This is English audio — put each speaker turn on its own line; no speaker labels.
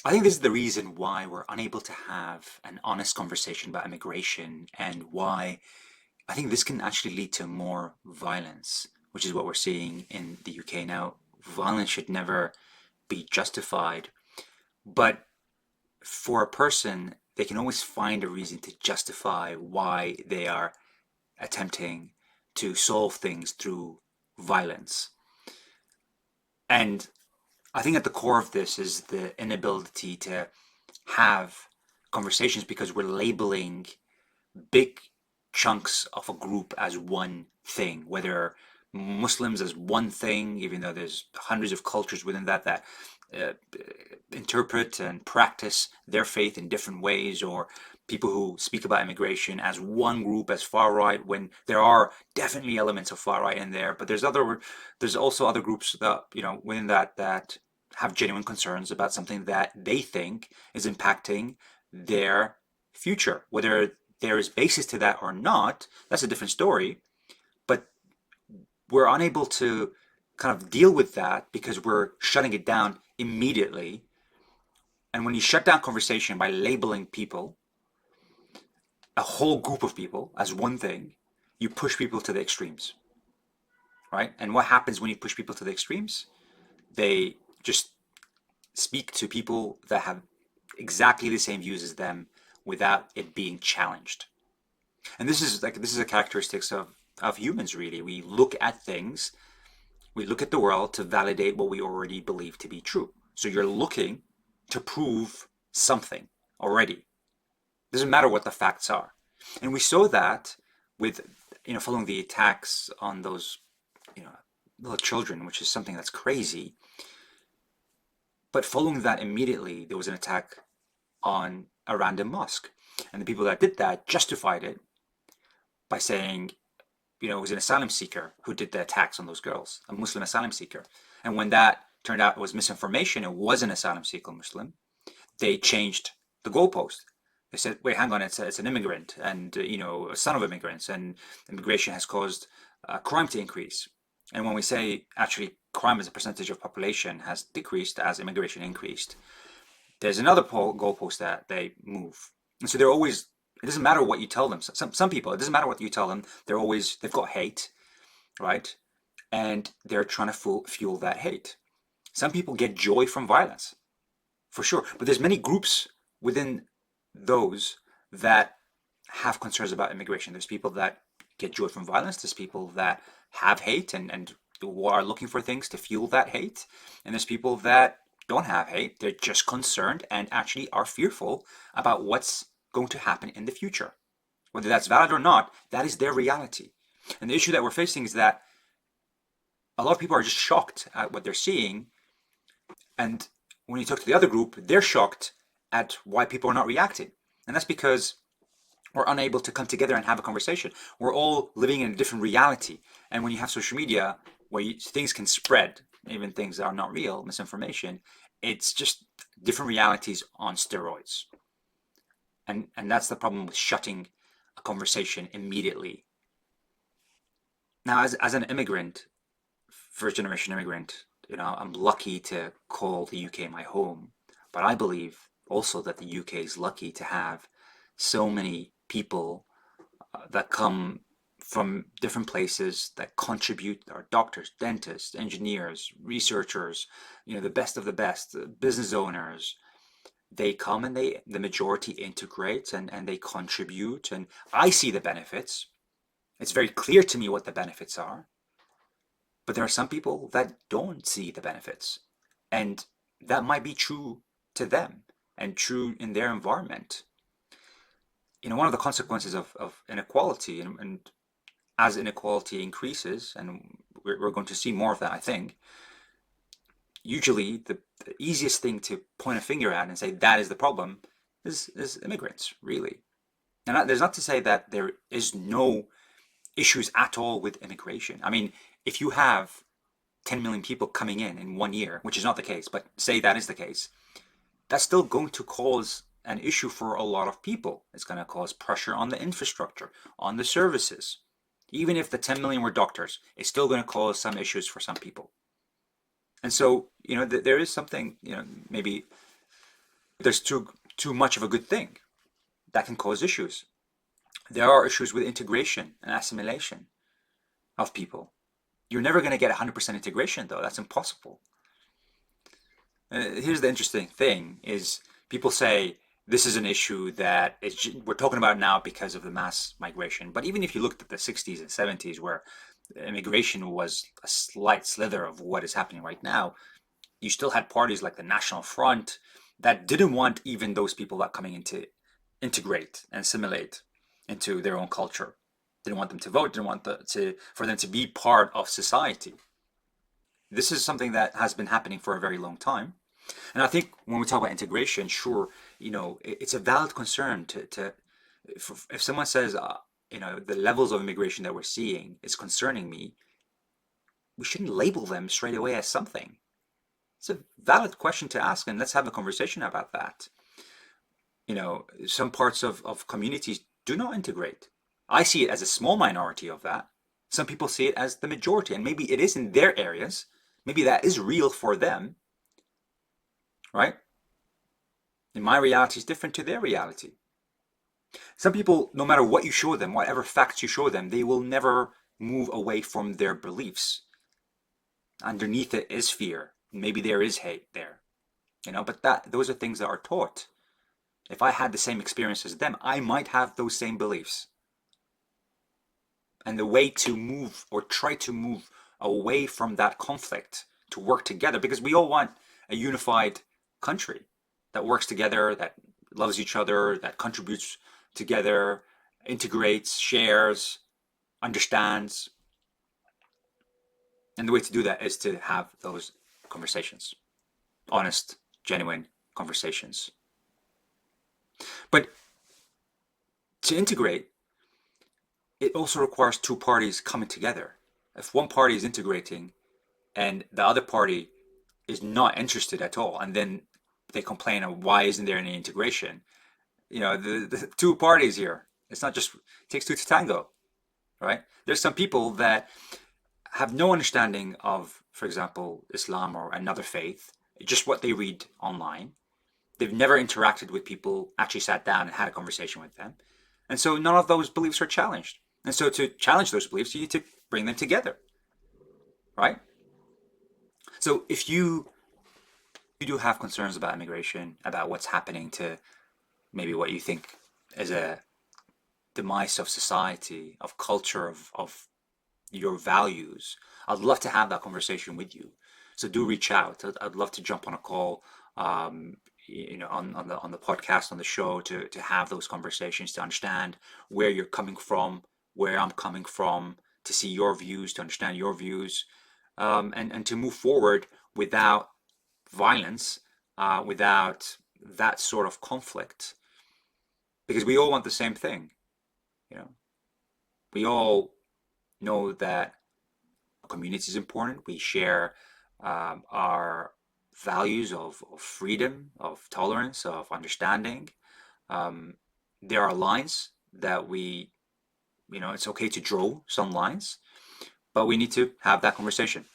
I think this is the reason why we're unable to have an honest conversation about immigration, and why I think this can actually lead to more violence, which is what we're seeing in the UK now. Violence should never be justified, but for a person, they can always find a reason to justify why they are attempting to solve things through violence. And I think at the core of this is the inability to have conversations because we're labeling big chunks of a group as one thing, whether Muslims as one thing, even though there's hundreds of cultures within that uh, interpret and practice their faith in different ways, or people who speak about immigration as one group, as far right, when there are definitely elements of far right in there. But there's also other groups that within that have genuine concerns about something that they think is impacting their future. Whether there is basis to that or not, that's a different story. But we're unable to kind of deal with that because we're shutting it down immediately. And when you shut down conversation by labeling people, a whole group of people, as one thing, you push people to the extremes, right? And what happens when you push people to the extremes? They just speak to people that have exactly the same views as them without it being challenged. And this is a characteristics of humans, really. We look at things, we look at the world to validate what we already believe to be true. So you're looking to prove something already. It doesn't matter what the facts are. And we saw that with following the attacks on those you know little children, which is something that's crazy. But following that, immediately there was an attack on a random mosque, and the people that did that justified it by saying, it was an asylum seeker who did the attacks on those girls, a Muslim asylum seeker. And when that turned out it was misinformation, it was an asylum seeker Muslim, they changed the goalpost. They said, wait, hang on, it's an immigrant, and a son of immigrants, and immigration has caused crime to increase. And when we say actually crime as a percentage of population has decreased as immigration increased, there's another goalpost that they move. And so they're always, it doesn't matter what you tell them. Some people, it doesn't matter what you tell them. They've got hate, right? And they're trying to fuel that hate. Some people get joy from violence, for sure. But there's many groups within those that have concerns about immigration. There's people that get joy from violence. There's people that have hate and who are looking for things to fuel that hate. And there's people that don't have hate. They're just concerned and actually are fearful about what's going to happen in the future. Whether that's valid or not, that is their reality. And the issue that we're facing is that a lot of people are just shocked at what they're seeing. And when you talk to the other group, they're shocked at why people are not reacting. And that's because we're unable to come together and have a conversation. We're all living in a different reality. And when you have social media where things can spread, even things that are not real, misinformation, it's just different realities on steroids. And that's the problem with shutting a conversation immediately. Now, as an immigrant, first generation immigrant, I'm lucky to call the UK my home. But I believe also that the UK is lucky to have so many people that come from different places that contribute, are doctors, dentists, engineers, researchers, the best of the best, business owners. They come and the majority integrates and they contribute, and I see the benefits. It's very clear to me what the benefits are. But there are some people that don't see the benefits. And that might be true to them and true in their environment. One of the consequences of inequality, and as inequality increases, and we're going to see more of that, I think, usually the easiest thing to point a finger at and say that is the problem is immigrants, really. And there's not to say that there is no issues at all with immigration. I mean, if you have 10 million people coming in 1 year, which is not the case, but say that is the case, that's still going to cause an issue for a lot of people. It's going to cause pressure on the infrastructure, on the services. Even if the 10 million were doctors, it's still going to cause some issues for some people. And so, there is something, maybe there's too much of a good thing. That can cause issues. There are issues with integration and assimilation of people. You're never going to get 100% integration, though. That's impossible. Here's the interesting thing is people say this is an issue that we're talking about now because of the mass migration. But even if you looked at the 60s and 70s where immigration was a slight slither of what is happening right now, you still had parties like the National Front that didn't want even those people that coming in to integrate and assimilate into their own culture. Didn't want them to vote, didn't want for them to be part of society. This is something that has been happening for a very long time. And I think when we talk about integration, sure, it's a valid concern if someone says, the levels of immigration that we're seeing is concerning me, we shouldn't label them straight away as something. It's a valid question to ask, and let's have a conversation about that. Some parts of communities do not integrate. I see it as a small minority of that. Some people see it as the majority, and maybe it is in their areas. Maybe that is real for them, right? And my reality is different to their reality. Some people, no matter what you show them, whatever facts you show them, they will never move away from their beliefs. Underneath it is fear. Maybe there is hate there, but those are things that are taught. If I had the same experience as them, I might have those same beliefs. And the way to move or try to move away from that conflict to work together, because we all want a unified country that works together, that loves each other, that contributes together, integrates, shares, understands. And the way to do that is to have those conversations, honest, genuine conversations. But to integrate, it also requires two parties coming together. If one party is integrating and the other party is not interested at all, and then they complain of why isn't there any integration, the two parties here, it's not just, it takes two to tango, right? There's some people that have no understanding of, for example, Islam or another faith, just what they read online. They've never interacted with people, actually sat down and had a conversation with them. And so none of those beliefs are challenged. And so to challenge those beliefs, you need to bring them together, right? So if you do have concerns about immigration, about what's happening to maybe what you think is a demise of society, of culture, of your values, I'd love to have that conversation with you. So do reach out. I'd love to jump on a call, on the podcast, on the show, to have those conversations, to understand where you're coming from, where I'm coming from, to see your views, to understand your views, and to move forward without violence, without that sort of conflict, because we all want the same thing. We all know that community is important. We share our values of freedom, of tolerance, of understanding. There are lines that it's okay to draw some lines, but we need to have that conversation.